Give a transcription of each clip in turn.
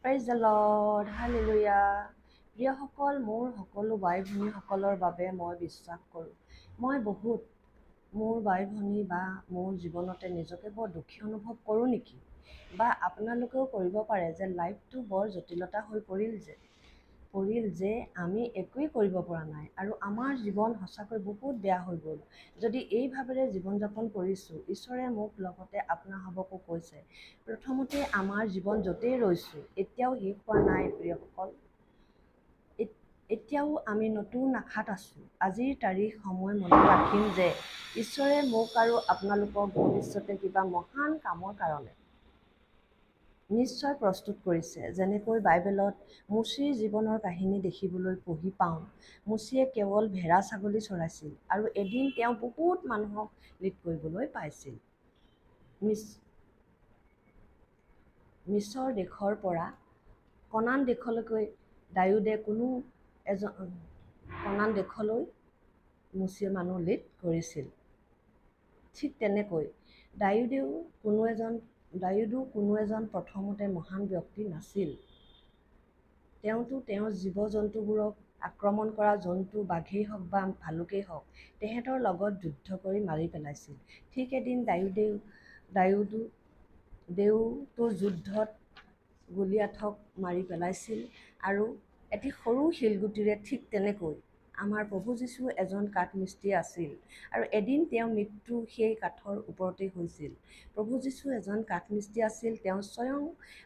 Praise the Lord, hallelujah. প্ৰিয়সকল, মোৰ সকলো বাই ভনীসকলৰ বাবে মই বিশ্বাস কৰোঁ। মই মোৰ বাই ভনী বা মোৰ জীৱনতে নিজকে বৰ দুখী অনুভৱ কৰোঁ নেকি? বা আপোনালোকেও কৰিব পাৰে যে লাইফটো বৰ জটিলতা হৈ পৰিল যে আমি একোৱেই কৰিব পৰা নাই আৰু আমাৰ জীৱন সঁচাকৈ বহুত বেয়া হৈ গ'ল। যদি এই ভাৱেৰে জীৱন যাপন কৰিছোঁ, ঈশ্বৰে মোক লগতে আপোনাসবকো কৈছে, প্ৰথমতে আমাৰ জীৱন য'তেই ৰৈছোঁ এতিয়াও শেষ হোৱা নাই। প্ৰিয়সকল, এতিয়াও আমি নতুন আশাত আছোঁ। আজিৰ তাৰিখ সময় মনত ৰাখিম যে ঈশ্বৰে মোক আৰু আপোনালোকক ভৱিষ্যতে কিবা মহান কামৰ কাৰণে নিশ্চয় প্ৰস্তুত কৰিছে। যেনেকৈ বাইবেলত মোচীৰ জীৱনৰ কাহিনী দেখিবলৈ পঢ়ি পাওঁ। মোচীয়ে কেৱল ভেড়া ছাগলী চৰাইছিল আৰু এদিন তেওঁ বহুত মানুহক লিড কৰিবলৈ পাইছিল। মিছৰ দেশৰ পৰা কনান দেশলৈকে কনান দেশলৈ মোচীয়ে মানুহ লিড কৰিছিল। ঠিক তেনেকৈ দাউদো কোনো এজন প্ৰথমতে মহান ব্যক্তি নাছিল। তেওঁতো তেওঁৰ জীৱ-জন্তুবোৰক আক্ৰমণ কৰা জন্তু, বাঘেই হওক বা ভালুকেই হওক, তেহেঁতৰ লগত যুদ্ধ কৰি মাৰি পেলাইছিল। ঠিক এদিন দাউদেও যুদ্ধত গলিয়াথক মাৰি পেলাইছিল আৰু এটি সৰু শিলগুটিৰে। ঠিক তেনেকৈ আমাৰ প্ৰভু যীশু এজন কাঠমিস্ত্ৰী আছিল আৰু এদিন তেওঁৰ মৃত্যু সেই কাঠৰ ওপৰতেই হৈছিল। প্ৰভু যীশু এজন কাঠমিস্ত্ৰী আছিল। তেওঁ স্বয়ং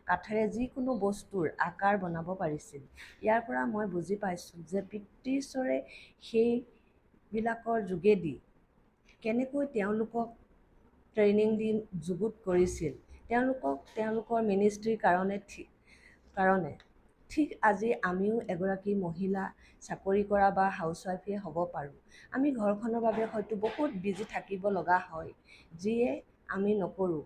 কাঠেৰে যিকোনো বস্তুৰ আকাৰ বনাব পাৰিছিল। ইয়াৰ পৰা মই বুজি পাইছোঁ যে পিতৃ ঈশ্বৰে সেইবিলাকৰ যোগেদি কেনেকৈ তেওঁলোকক ট্ৰেইনিং দি যুগুত কৰিছিল তেওঁলোকৰ মিনিষ্ট্ৰীৰ কাৰণে। ঠিক আজি আমিও এগৰাকী মহিলা, চাকৰি কৰা বা হাউচৱাইফে হ'ব পাৰোঁ। আমি ঘৰখনৰ বাবে হয়তো বহুত বিজি থাকিব লগা হয়, যিয়ে আমি নকৰোঁ,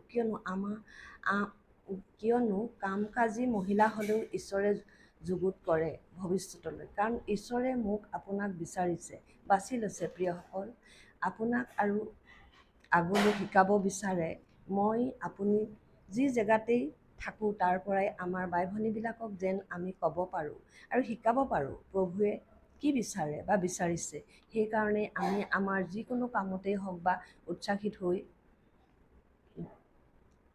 কিয়নো কামকাজী মহিলা হ'লেও ঈশ্বৰে যুগুত কৰে ভৱিষ্যতলৈ, কাৰণ ঈশ্বৰে মোক আপোনাক বাছি লৈছে। প্ৰিয়সকল, আপোনাক আৰু আগলৈ শিকাব বিচাৰে। আপুনি যি জেগাতেই থাকোঁ তাৰ পৰাই আমাৰ বাই ভনীবিলাকক যেন আমি ক'ব পাৰোঁ আৰু শিকাব পাৰোঁ প্ৰভুৱে কি বিচাৰে বা বিচাৰিছে। সেইকাৰণে আমি আমাৰ যিকোনো কামতেই হওক বা উৎসাহিত হৈ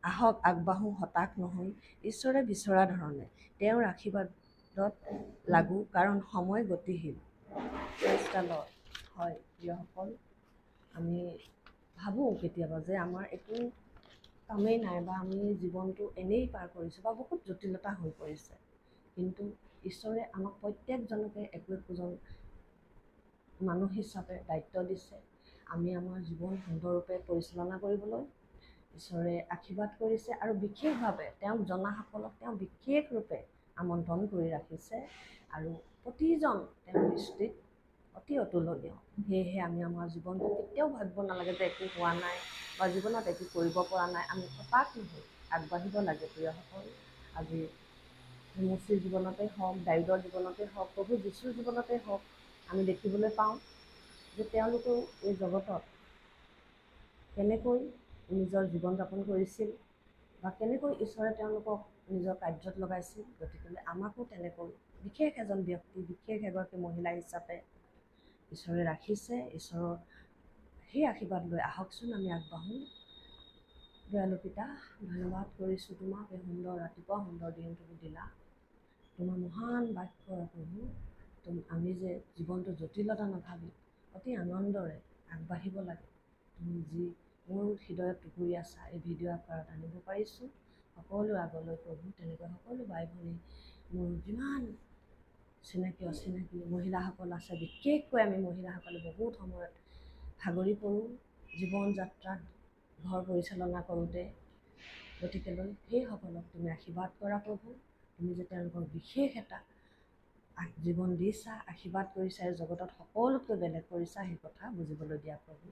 আহক, আগবাঢ়োঁ হতাশ নহৈ, ঈশ্বৰে বিচৰা ধৰণে তেওঁৰ আশীৰ্বাদত লাগো, কাৰণ সময় গতিশীল। Praise the lord. হয় প্ৰিয়সকল, আমি ভাবোঁ কেতিয়াবা যে আমাৰ একো কামেই নাই বা আমি জীৱনটো এনেই পাৰ কৰিছোঁ বা বহুত জটিলতা হৈ পৰিছে, কিন্তু ঈশ্বৰে আমাক প্ৰত্যেকজনকে একোজন মানুহ হিচাপে দায়িত্ব দিছে। আমি আমাৰ জীৱন সুন্দৰৰূপে পৰিচালনা কৰিবলৈ ঈশ্বৰে আশীৰ্বাদ কৰিছে আৰু বিশেষভাৱে তেওঁক জনাসকলক তেওঁ বিশেষ ৰূপে আমন্ত্ৰণ কৰি ৰাখিছে আৰু প্ৰতিজন তেওঁৰ দৃষ্টিত অতি অতুলনীয়। সেয়েহে আমি আমাৰ জীৱনটো কেতিয়াও ভাবিব নালাগে যে একো হোৱা নাই বা জীৱনত একো কৰিব পৰা নাই। আমি হতাশ নহৈ আগবাঢ়িব লাগে। প্ৰিয়সকল, আজি মোচীৰ জীৱনতে হওক, দাউদৰ জীৱনতে হওক, প্ৰভু যীশুৰ জীৱনতে হওক, আমি দেখিবলৈ পাওঁ যে তেওঁলোকেও এই জগতত কেনেকৈ নিজৰ জীৱন যাপন কৰিছিল বা কেনেকৈ ঈশ্বৰে তেওঁলোকক নিজৰ কাৰ্যত লগাইছিল। গতিকে আমাকো তেনেকৈ বিশেষ এজন ব্যক্তি, বিশেষ এগৰাকী মহিলা হিচাপে ঈশ্বৰে ৰাখিছে। ঈশ্বৰৰ সেই আশীৰ্বাদ লৈ আহকচোন আমি আগবাঢ়োঁ। দয়ালু পিতা, ধন্যবাদ কৰিছোঁ তোমাক, এই সুন্দৰ ৰাতিপুৱা, সুন্দৰ দিন তুমি দিলা। তোমাৰ মহান বাক্যৰ প্ৰভু, আমি যে জীৱনটো জটিলতা নাভাবি অতি আনন্দৰে আগবাঢ়িব লাগে, তুমি যি মোৰ হৃদয়ত টুকুৰি আছা, এই ভিডিঅ' আকাৰত আনিব পাৰিছোঁ সকলো আগলৈ প্ৰভু। তেনেকৈ সকলো বাই ভনী, মোৰ যিমান চিনাকি অচিনাকি মহিলাসকল আছে, বিশেষকৈ আমি মহিলাসকলে বহুত সময়ত ভাগৰি পৰোঁ জীৱন যাত্ৰাত, ঘৰ পৰিচালনা কৰোঁতে। গতিকেলৈ সেইসকলক তুমি আশীৰ্বাদ কৰা প্ৰভু। তুমি যে তেওঁলোকক বিশেষ এটা জীৱন দিছা, আশীৰ্বাদ কৰিছা, এই জগতত সকলোতকৈ বেলেগ কৰিছা, সেই কথা বুজিবলৈ দিয়া প্ৰভু।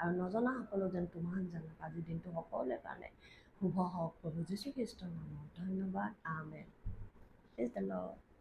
আৰু নজনাসকলেও যেন তোমাক জানক। আজিৰ দিনটো সকলোৰে কাৰণে শুভ হওক প্ৰভু যীশু খ্ৰীষ্টৰ নামত। ধন্যবাদ। আমেন। Praise the lord.